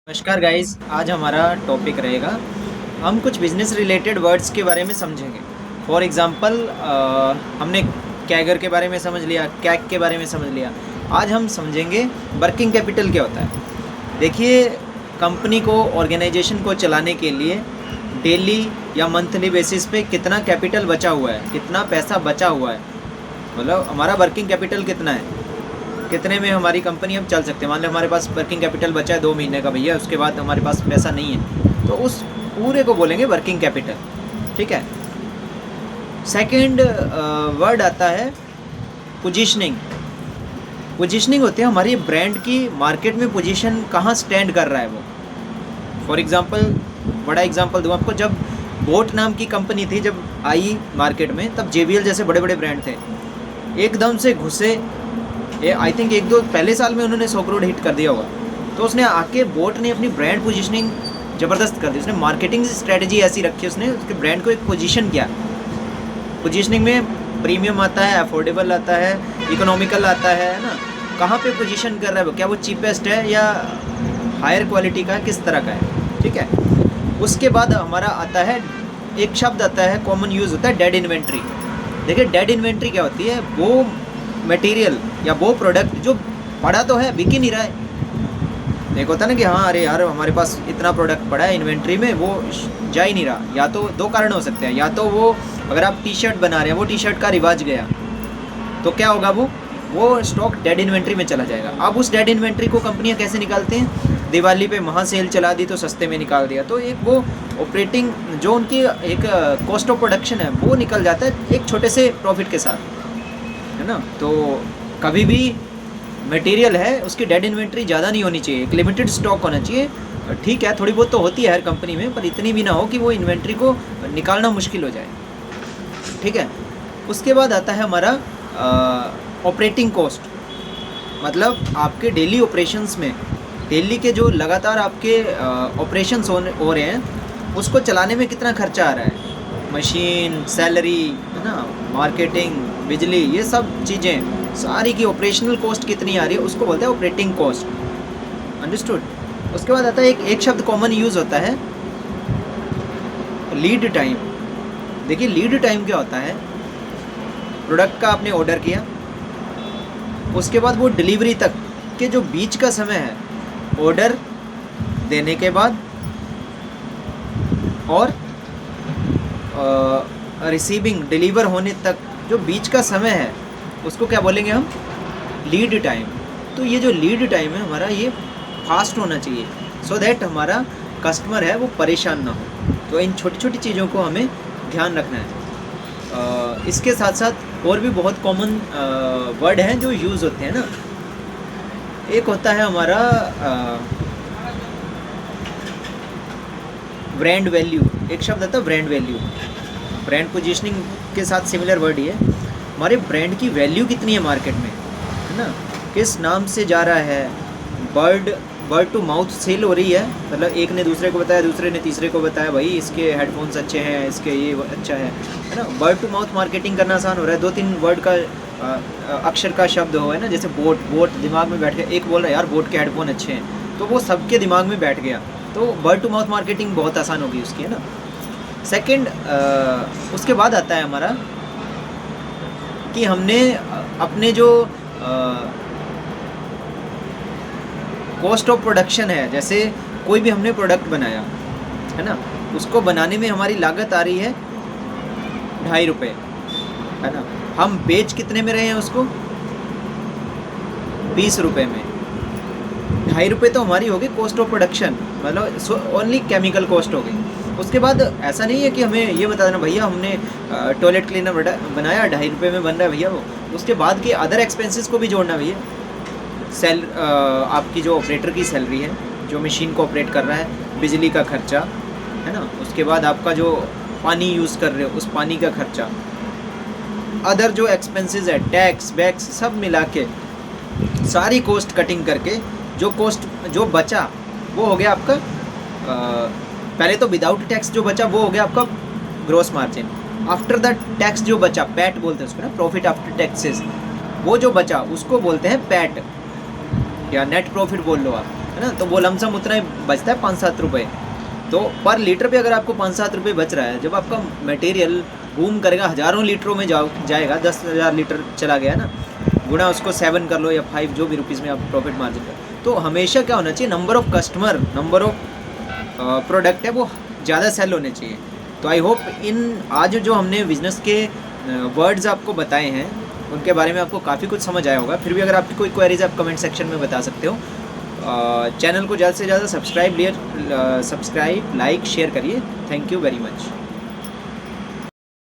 नमस्कार गाइस, आज हमारा टॉपिक रहेगा। हम कुछ बिजनेस रिलेटेड वर्ड्स के बारे में समझेंगे। फॉर एग्जांपल हमने कैगर के बारे में समझ लिया, कैक के बारे में समझ लिया। आज हम समझेंगे वर्किंग कैपिटल क्या होता है। देखिए, कंपनी को, ऑर्गेनाइजेशन को चलाने के लिए डेली या मंथली बेसिस पे कितना कैपिटल बचा हुआ है, कितना पैसा बचा हुआ है, मतलब हमारा वर्किंग कैपिटल कितना है, कितने में हमारी कंपनी अब चल सकते हैं। मान लो हमारे पास वर्किंग कैपिटल बचा है 2 महीने का भैया, उसके बाद हमारे पास पैसा नहीं है, तो उस पूरे को बोलेंगे वर्किंग कैपिटल। ठीक है। सेकंड वर्ड आता है पोजीशनिंग। पोजीशनिंग होती है हमारी ब्रांड की मार्केट में पोजीशन कहाँ स्टैंड कर रहा है वो। फॉर एग्जांपल, बड़ा एग्जांपल दूँ आपको, जब बोट नाम की कंपनी थी, जब आई मार्केट में, तब JBL जैसे बड़े बड़े ब्रांड थे, एकदम से घुसे। ये आई थिंक 1-2 पहले साल में उन्होंने 100 करोड़ हिट कर दिया होगा। तो उसने आके, बोट ने अपनी ब्रांड पोजीशनिंग ज़बरदस्त कर दी। उसने मार्केटिंग स्ट्रेटजी ऐसी रखी, उसने उसके ब्रांड को एक पोजीशन किया। पोजीशनिंग में प्रीमियम आता है, अफोर्डेबल आता है, इकोनॉमिकल आता है ना। कहाँ पे पोजीशन कर रहा है वो, क्या वो चीपेस्ट है या हायर क्वालिटी का, किस तरह का है। ठीक है। उसके बाद हमारा आता है, एक शब्द आता है, कॉमन यूज़ होता है, डेड इन्वेंट्री। देखिए, डेड इन्वेंट्री क्या होती है, वो मटेरियल या वो प्रोडक्ट जो पड़ा तो है, बिक ही नहीं रहा है। देखो होता ना कि हाँ, अरे यार हमारे पास इतना प्रोडक्ट पड़ा है इन्वेंट्री में, वो जा ही नहीं रहा। या तो 2 कारण हो सकते हैं, या तो वो, अगर आप टी-शर्ट बना रहे हैं, वो टी-शर्ट का रिवाज गया, तो क्या होगा, वो स्टॉक डेड इन्वेंट्री में चला जाएगा। अब उस डेड इन्वेंट्री को कंपनियां कैसे निकालते हैं, दिवाली पे महा सेल चला दी तो सस्ते में निकाल दिया, तो एक वो ऑपरेटिंग, जो उनकी एक कॉस्ट ऑफ प्रोडक्शन है, वो निकल जाता है एक छोटे से प्रॉफिट के साथ, है ना। तो कभी भी मटेरियल है, उसकी डेड इन्वेंट्री ज़्यादा नहीं होनी चाहिए, एक लिमिटेड स्टॉक होना चाहिए। ठीक है, थोड़ी बहुत तो होती है हर कंपनी में, पर इतनी भी ना हो कि वो इन्वेंट्री को निकालना मुश्किल हो जाए। ठीक है। उसके बाद आता है हमारा ऑपरेटिंग कॉस्ट, मतलब आपके डेली ऑपरेशंस में, डेली के जो लगातार आपके ऑपरेशंस हो रहे हैं, उसको चलाने में कितना खर्चा आ रहा है। मशीन, सैलरी, है ना, मार्केटिंग, बिजली, ये सब चीज़ें सारी की ऑपरेशनल कॉस्ट कितनी आ रही है, उसको बोलते हैं ऑपरेटिंग कॉस्ट। अंडरस्टूड। उसके बाद आता है एक शब्द कॉमन यूज़ होता है, लीड टाइम। देखिए, लीड टाइम क्या होता है, प्रोडक्ट का आपने ऑर्डर किया, उसके बाद वो डिलीवरी तक के जो बीच का समय है, ऑर्डर देने के बाद और रिसीविंग, डिलीवर होने तक जो बीच का समय है, उसको क्या बोलेंगे हम, लीड टाइम। तो ये जो लीड टाइम है हमारा, ये फास्ट होना चाहिए, सो दैट हमारा कस्टमर है वो परेशान ना हो। तो इन छोटी छोटी चीज़ों को हमें ध्यान रखना है। इसके साथ साथ और भी बहुत कॉमन वर्ड हैं जो यूज़ होते हैं ना। एक होता है हमारा ब्रांड वैल्यू, एक शब्द आता है ब्रांड वैल्यू। ब्रांड पोजीशनिंग के साथ सिमिलर वर्ड ही है। हमारे ब्रांड की वैल्यू कितनी है मार्केट में, है ना, किस नाम से जा रहा है। वर्ड टू माउथ सेल हो रही है, मतलब एक ने दूसरे को बताया, दूसरे ने तीसरे को बताया, भाई इसके हेडफोन्स अच्छे हैं, इसके ये अच्छा है ना। वर्ड टू माउथ मार्केटिंग करना आसान हो रहा है। 2-3 वर्ड का अक्षर का शब्द हो, है ना, जैसे बोट दिमाग में बैठ गया, एक बोल रहा है यार बोट के हेडफोन अच्छे हैं, तो वो सबके दिमाग में बैठ गया, तो वर्ड टू माउथ मार्केटिंग बहुत आसान होगी उसकी, है ना। सेकंड, उसके बाद आता है हमारा कि हमने अपने जो कॉस्ट ऑफ प्रोडक्शन है, जैसे कोई भी हमने प्रोडक्ट बनाया, है ना, उसको बनाने में हमारी लागत आ रही है 2.5 रुपये, है ना। हम बेच कितने में रहे हैं उसको, 20 रुपये में। 2.5 रुपये तो हमारी होगी कॉस्ट ऑफ प्रोडक्शन, मतलब ओनली केमिकल कॉस्ट हो गई। उसके बाद ऐसा नहीं है कि हमें ये बता देना भैया हमने टॉयलेट क्लीनर बनाया 2.5 रुपये में बन रहा है भैया वो, उसके बाद के अदर एक्सपेंसेस को भी जोड़ना भैया। आपकी जो ऑपरेटर की सैलरी है, जो मशीन को ऑपरेट कर रहा है, बिजली का खर्चा, है ना, उसके बाद आपका जो पानी यूज़ कर रहे हो उस पानी का खर्चा, अदर जो एक्सपेंसेस है, टैक्स वैक्स सब मिला के, सारी कॉस्ट कटिंग करके जो बचा वो हो गया आपका, पहले तो विदाउट टैक्स जो बचा वो हो गया आपका gross margin. After the tax जो बचा, पैट बोलते हैं उसको ना, प्रॉफिट आफ्टर टैक्सेस, वो जो बचा उसको बोलते हैं पैट, या नेट प्रॉफिट बोल लो आप। है ना, तो वो लमसम उतना ही बचता है 5-7 रुपये। तो पर लीटर पे अगर आपको 5-7 रुपये बच रहा है, जब आपका मटेरियल बूम करेगा हज़ारों लीटरों में जाएगा, 10,000 लीटर चला गया ना, गुणा उसको 7 कर लो या 5 जो भी रुपीज़ में आप प्रॉफिट मार्जिन कर, तो हमेशा क्या होना चाहिए, number of customer, number of product है वो ज़्यादा सेल होने चाहिए। तो आई होप इन आज जो हमने बिज़नेस के वर्ड्स आपको बताए हैं उनके बारे में आपको काफ़ी कुछ समझ आया होगा। फिर भी अगर आपकी कोई क्वेरीज आप कमेंट सेक्शन में बता सकते हो। चैनल को ज़्यादा से ज़्यादा सब्सक्राइब, लाइक, शेयर करिए। Thank you very much.